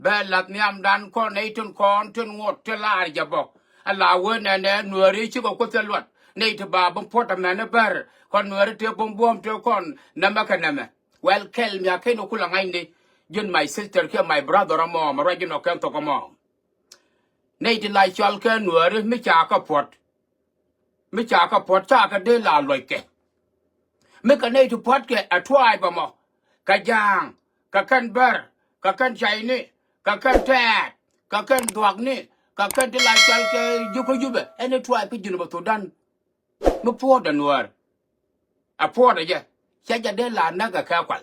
Bellat niam dan con naton con to what to large abo. Allow one and then no reach of what a lot. Native babum port a man a bear. Con no to bomb to con namakanama. Well, kill me a keno kulangindi. Jun my sister kill my brother or mom, original canto come on. Native like chalken were me chaka port. Me chaka port chaka de la loike. Make a native potke a tribe mo. Kajang, kakan ber, kakan Chinese. Kakan tat, kakan duak ni, kakan de la chal ke juko jube, any try pigeon about to done. No poor than word. A poor ya, Saja de la naga kakwal.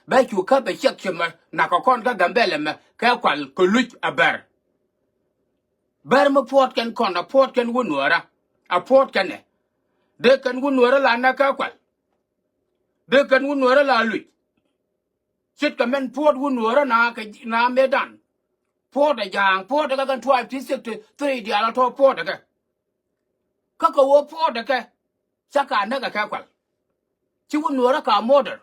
Bet you cup a section, Nakakon gambellem, kakwal, kuluch a bear. Berma port can con, a port can win a port can. They can win la nakakwal. They can win la lui. Sit come and port win na medan. Port a young, port a gun 12 to 3 the other port again. Kaka port again. Saka naga kakwal. She wouldn't work our mother.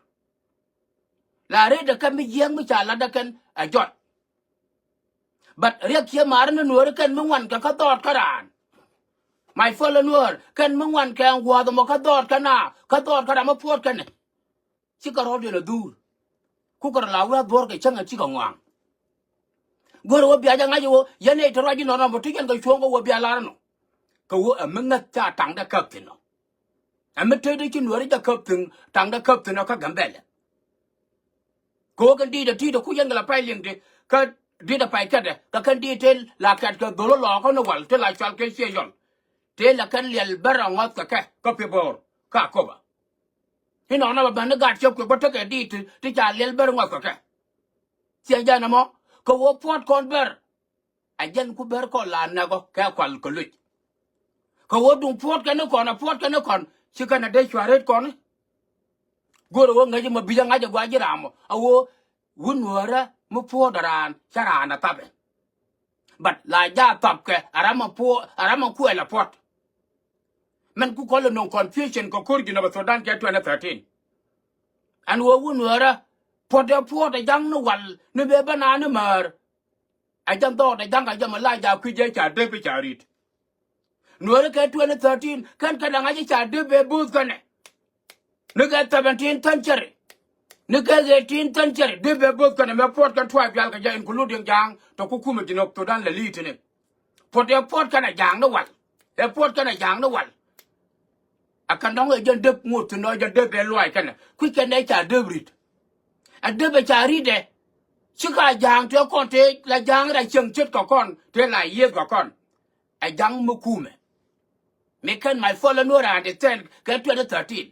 La read can be young which I ladakan a jot. But Rekia Maran and work can one kakathor karan. My fallen word can one can war the mokador kana, kathor karama port can. She got all in a do. Cooker laura work a chang a chicken one. Go to Biajangayo, Yane to Ragin on a motican go chongo will be alarno. Go a minute tang the captain. I'm a tradition where the captain, tang the captain of Kagambella. Go and did a tea to Kuyanga piling, cut, did a pie cutter, the can detail like at the Dolo on the wall till I shall get you. Tell a can little better on what the cat, copy board, car cover. In honor of Bandagat, you could take a deed to teach a little better what the cat. See, Janamo, go up port conver. I then could bear call la nago, carqual collude. Go up to port canocon, a port canocon, she can a day to a red corner. Go to one game of Bijangaja Guajiramo, a war, Wunwara, Mupodaran, Sarana Tabe. But like that, Tapke, Arama poor, Arama Kuela port. Men could call no confusion, Kokurgin of Sudan get 2013. And Wunwara, port a young no one, no banana mer. I don't thought a young Ajamalaja Kujacha, Deputy read. No, 2013, can't Kanagaja, Debe Boothgane. Look at 17th century. Look at 18th century. They were both going to port can 12 yalka, including Yang, to Kukumajin to Dan Lelit in it. Put their port can a Yang no one. Their port can a Yang no one. I can only just dip mood to know your dip and like an quick and nature debrit. And debit I read it. Chika Yang to a conte like Yang like Chung Chit Kokon, till I year Kokon. A young Mukume. Making my fallen order understand, get 2013.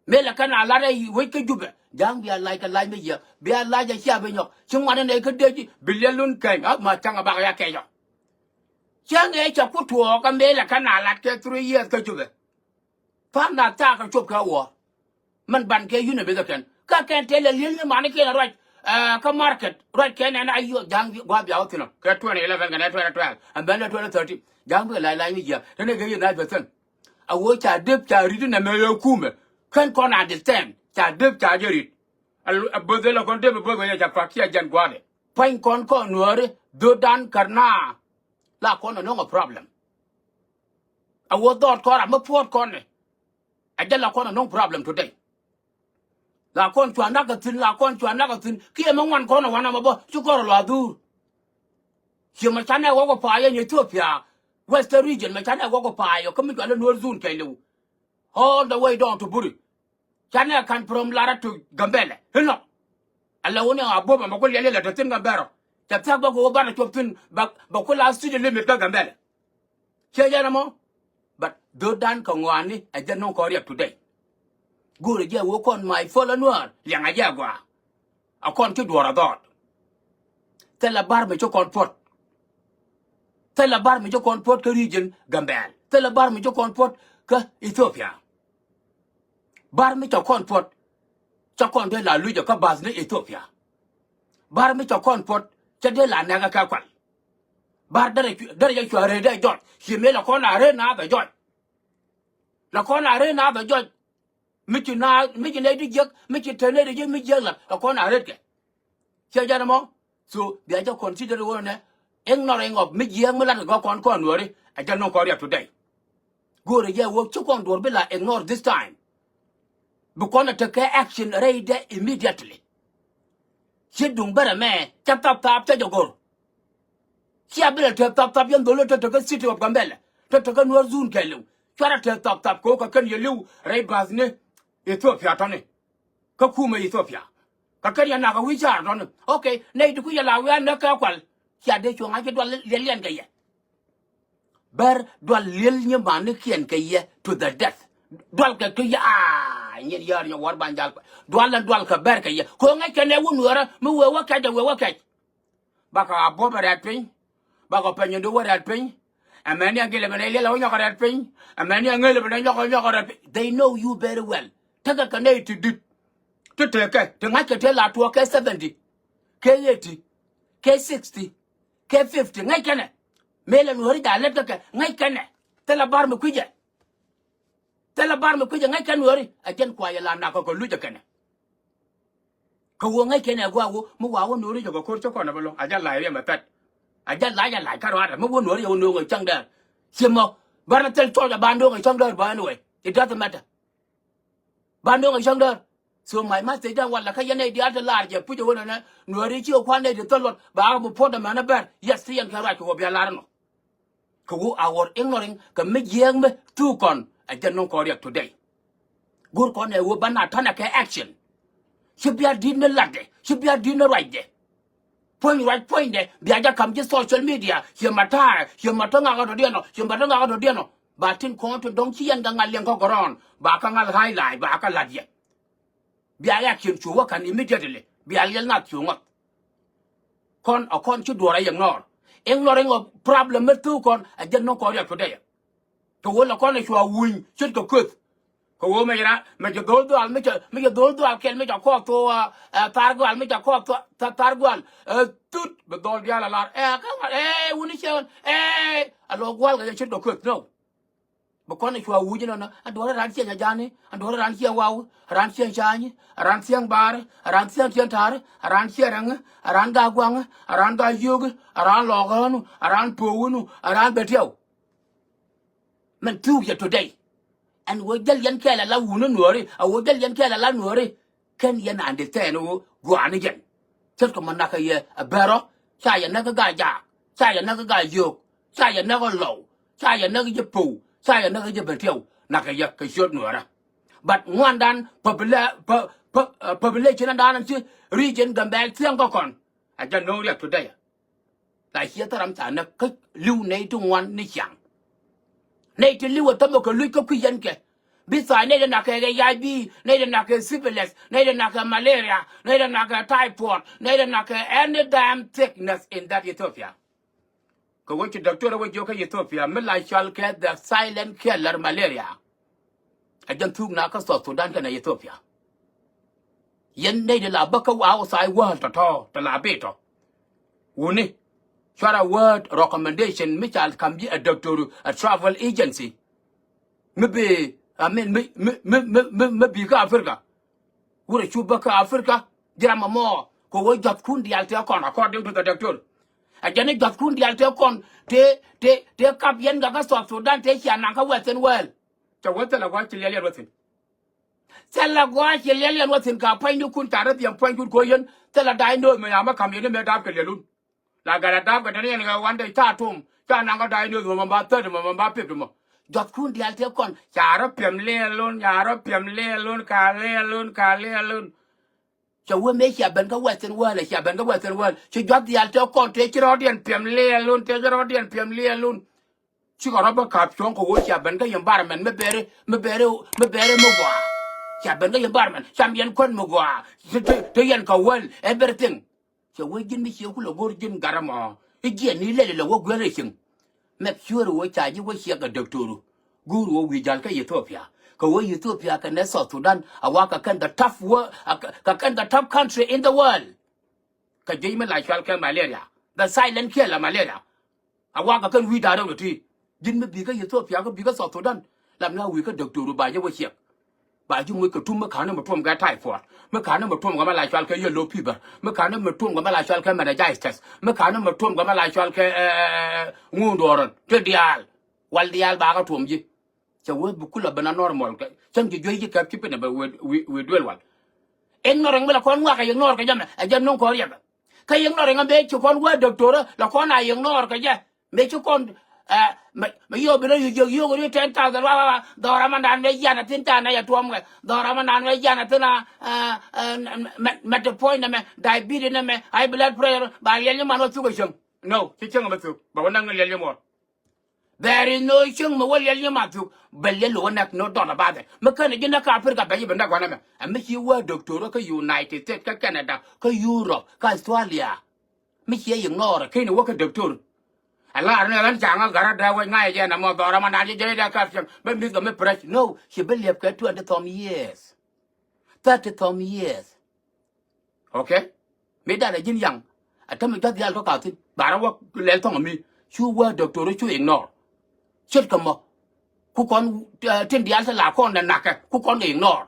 Mela kana lara weke jube jang bia like a line me bia like a shabenyo chungwana ne kede bilelun kai ma changa ba ya keyo changa cha kutu ka mela kana lat ke 3 years ka jube fa na ta ka chop ka wo man ban ke yune be kan ka kan tele lil man ke right ka market right ken and ayo jang gwa bia otino ka 2011 ka 2012 and then 2013 jang be like me ya ne ge na besan a wo cha dip cha ridu na me kume can understand that dip chargery. A bottle of contemporary Japakia Jan Guade. Pine con nure, do dan carna. La con no problem. I would thought call a port corner. I tell la con no problem today. La con to another thing, la con to another thing. Kiam one corner, one of about to go la do. You must not walk a pie in Ethiopia. Western region, Machana walk a pie, or coming to a new zone, Kalu. All the way down to Buri. China can from Lara to Gambele. Hello. Alone a bob and Macolia to think a barrel. The Taba go back to thin, but Bacola still limit Gambele. Chayanamo? But do Dan Kongwani, I did not call today. Good, yeah, walk on my fallen word, Yang Ayagua. A country dwara dot. Tell a bar me to comport. Tell a bar me to comport region, Gambel. Tell a bar me to comport Ethiopia. Bar me to comport. Chakon de la Luja Kabazne Ethiopia. Bar me to comport. Chadela Naga Kakwal. Bar there you are ready, John. She made a corner arena the joint. La corner arena the joint. Make you now, make you lady jerk, make you turn it, make you yell, a corner arena. Chajanamo. so they just consider one ignoring of me young man go on worry I don't know Korea today go to yeah work to on door be like ignore this time because take action right there immediately she don't better man tap to go she ability to tap yan dolo to the city of Gambela to take no zoom kelu try to tap ko kan you right bazne Ethiopia tane ka kuma Ethiopia ka kan yana ga wichar non okay nei du ku ya lawa na ka kwal ya de chonga ke dol lelian ga ye ber dol lel nya man kien ga ye to the death dol ka ke ya nyen yar nya war banjal dol ka ber ka ye ko nga ke ne wonu ara mu we wa ka de we wa ka baka aboba rat pin baka penyo do rat pin amani agele bana ile lawo nya rat pin amani ngele bana nya rat pin they know you very well taka ka ne to do to take to nga ke te la to ke 70 ke 80 ke 60 ke 50 ngai kene mele no ri da le ka ngai kene te la bar me kuje ngai kene ori ajen kwa ya la na ko lu je kene ko wo ngai kene gwa wo mu wa wo no ri ko ko ko na balo aja la ya matat aja la ya la ka ro mu wo no ri wo no chang da simo bar tel to ja bando ngai chang da ba no it doesn't matter bando ngai chang da so my master da wala ka yana dia da larje puje wona na no ri chi ko ne de tolot ba bu poda mana ber yes yan ka ra ko bia larno ko our ignoring ka me yeng me tu kon aja non ko riak today gur ko ne wo bana tana ka action shibia dinner lade shibia dinner right there point de biaja kam je social media ye matanga ga do diano ba tin ko to dong chi yan ga ngal ko goron ba ka ngal highlight ba ka ladye biaja kin chu wa kan immediately biaja na chu ngot kon chu do ra yang nor ignoring of problem me tu kon ajen no ko ya today to wo la kon chu wun chu ko kut ko wo me ra me je do al me je do al kel me je ko to targo al me je ko to targo al tut be do dia la ka woni chen alo gwal ga chu do kut no ba kon chu wu jino na adora ran chen jani adora ran chen wawu ran chen chani ran chen bar ran chen tar ran chen rang ran ga gwang ran ga yug ran loganu ran powunu ran betio man tu ya today and we del yan kala la wunu nori a we del yan kala la nori kan yan understand wo gwana jen chet ko man naka ye a bero cha ya naka ga ja cha ya naka ga yug cha ya naka low cha ya naka je pu cha ya naka je betio naka ya ka shot nora but one dan population dan chi region gambel tiang ko kon a ja no ya today la hier taram ta na ka lu nei tu wan ni chang nei ti liwa tamo ko lu ko kuyen ke bisa nei na ka ga bi nei na ka syphilis nei na ka malaria nei na ka typhoid nei na ka any damn sickness in that Ethiopia ko wo ti doctor wo jo ka Ethiopia me la shall get the silent killer malaria ajan tu na ka so Sudan ka na Ethiopia yen nei de la ba ka wa sai wa to la be to woni Shara word recommendation Michal can be a doctor, a travel agency. Maybe maybe Africa. Would a chubaka Africa? Drama more. Ko wo jot kun di alter kon according to the doctor. A jane jot kun di alter kon te kap yen ga so Sudan te ya na ka western world. To what la wa ti lele rotin. Tella gwa ti lele rotin ka pa ni kun tare bi point kun ko yen tella dai no me ya ma kam yen me dab ke lelun. La gara dab ga tani nga wande ta tum ta na ga dai no mo ba ta mo ba pe mo jot kun di alter kon yaro pem le lun ka le lun so we me ya ben ga western world so jot di alter kon te chiro dien pem le lun chi ga roba kap chon ko wo ya ben ga environment me bere mo gwa ya ben ga environment champion kon mo gwa to yen ka well everything so we jin mi ku lo gor jin garama igi ni le wo gwere shin make sure wo cha ji wo shi ga doctor guru wo wi jal ka Ethiopia ko wo Ethiopia ka ne South Sudan awaka kan the tough world ka kan the top country in the world ka je me la shal ka malaria the silent killer malaria awaka kan wi da do ti jin mi bi ka Ethiopia ko bi ka South Sudan lam na wi ka doctor ba je wo shi bà chúng mới cái trung mới khá nó một trung cái thai phọt mới khá nó một trung cái mà lại cho cái yellow fever mới khá nó một trung cái mà lại cho cái meningitis mới khá nó một trung cái mà lại cho cái ngu đồ rồi cái dial wal dial bà cái trung gì cho với bukul là bên normal cái chẳng chỉ duy cái chip này we duel wal em nó rằng là con qua cái nó cái jam nông có riêng cái nó rằng bé chú con qua doctor là con này nó cái gì bé chú con mà yo bây giờ yo cái trên tàu đó đó là mình đang về nhà trên tàu này tuom cái đó là mình đang về nhà trên là met the point này diabetes này high blood pressure bà liền nhưng mà nó chưa có chừng no chứ chừng mà chưa bà vẫn đang liền nhưng mà there is no chừng mà vẫn liền nhưng mà chưa bà liền luôn nè no doubt about it mà cái này nó cả phải cả bây giờ bên đó quan này mà chỉ qua doctor cái United States cái Canada cái Europe cái Australia mấy chị ấy nó rồi cái này cái doctor Allah này lần chẳng có gara đào ngay chứ nằm ở đó mà đang chơi ra cái bên biết cái mấy press no she believe cái 20 years 30 years okay mấy đại là dính dằng thằng mình cho đi ăn có cả thì bà nó lấy thằng mình chú qua doctor chú ignore chết cầm mà cô con trên đi ăn sẽ là con là nặng cô con ignore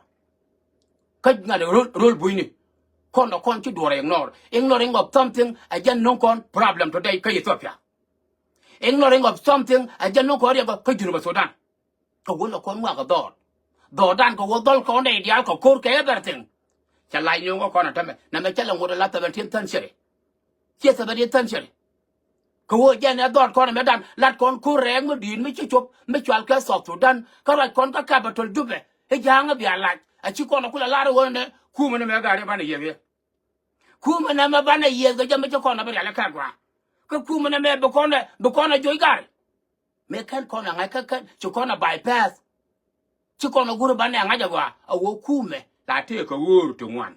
cái ngày roll bùi nè con là con chú đùa ignoring of something again no con problem today cái Ethiopia ignoring of something again no có cái chuyện mà Sudan có quên là con ngoại cái đỏ đan có quên đôi con này đi ăn có cốt cái everything chả lại nhiều con là thằng mày nằm ở chân là một là tập bên thiên thân seri chia sẻ bên thiên thân seri có quên giờ này đỏ con này đan lát con cô rèn mới điên mới chụp mới chọn cái sọt Sudan cái lại con cái capital chụp này cái giang nó bị lại chỉ con nó cũng là lá rồi này khu mình mới cái này gì vậy khu mình mà ban này gì cái mới cho con nó bị lại cái quoi cái khu mình mà bê con này chơi cái mấy cái con là ngay cái cho con là bypass chứ con nó guru ban này ngay giờ qua ở khu mình là thế cái word to one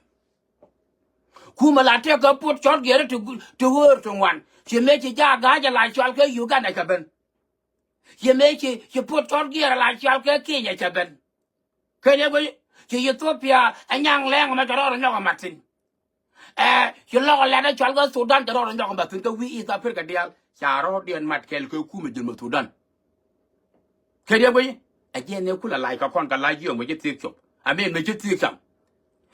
khu mà là thế cái put chọn kia to word to one chỉ mấy chỉ ra cái lại chọn cái yêu cái này cái bên chỉ mấy chỉ put chọn kia lại chọn cái kia vậy cái bên cái này vậy chỉ Ethiopia anh nhang leng mà cái đó nó mặt tin chỉ lo là nó chọn cái Sudan cái đó nó mặt tin cái vị East Africa dia chả rõ điện mặt cái khu mình dùng Sudan cái này vậy anh nếu cũng là lại cái con cái lại nhiều mới chỉ tiếc chụp anh mới chỉ tiếc chậm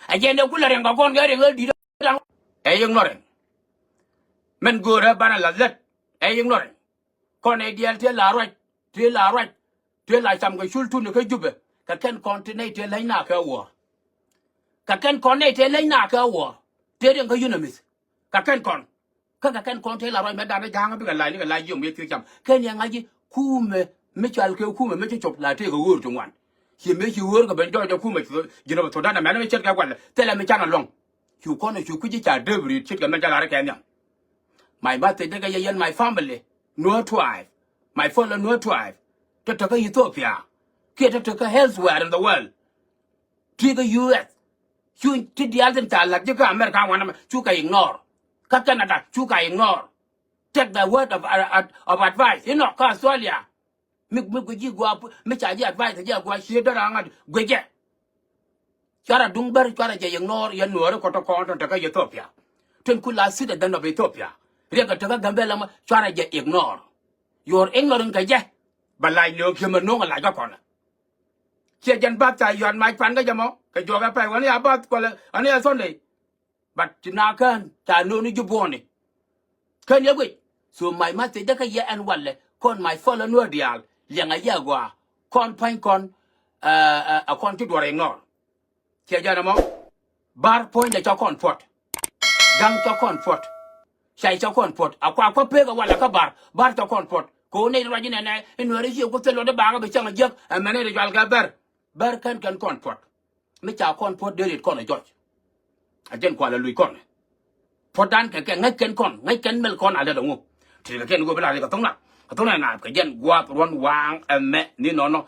anh nếu cũng là cái con cái đi đâu anh nói mình vừa ra ban là rất anh nói con này dia thế là rồi thế là chăm cái sultan cái giúp cái con thế này thế lấy nào cái war cái con này thế lấy nào cái war thế đừng có unamis cái con thế là rồi mà đã giang cái lại dùng biết cái chăm cái này ngay gì khu mấy cho cái khu mấy cho chụp là thế cái word trong quan chỉ mấy chú word cái bên cho khu mấy chỉ nó thôi đàn mà nó chết cái quan thế là mấy cha nó long chú con này chú cứ chỉ trả đưa về chết cái mấy cha là cái nhá my birthday cái dân my family no tribe my fellow no tribe to cái Ethiopia kia to cái elsewhere in the world to cái US chú chỉ đi ăn trả là chứ cái America quan mà chú cái ignore các Canada chú cái ignore take the word of advice you know cái Australia mình cái gì qua mình trả gì advice gì qua xí đó là ngay quay chứ cho là đúng beri cho là chỉ ignore yên nữa có to con to cái Ethiopia trên khu là xí ở Ethiopia riêng cái to cái Gambia mà cho là chỉ ignore your ignorant cái gì bà lại nhiều khi mà nó lại có con chỉ dân bắt chạy yon mai phán cái gì mà cái chỗ cái phải anh ấy bắt qua là anh ấy son này bắt chỉ nào cần trả nô ni chụp bồn này cái gì vậy so my mate đó cái gì anh quan là con my follow no dial liền ấy giờ qua con phanh con con chút đồ ignore chỉ giờ nào mà bar point để cho con phật găng cho con phật chạy cho con phật qua phê cái quan là cái bar cho con phật cô này là như này người ấy chịu có tiền rồi bà cái bị chẳng giấc mà này là cái bar kan con phật mấy cháu con phật đưa đi con này cho trên qua là lùi con phật đan cái ngay kén mel con ở đây đúng không thì cái kén của bây giờ cái tông này cái dân qua tuần vàng mẹ ni nó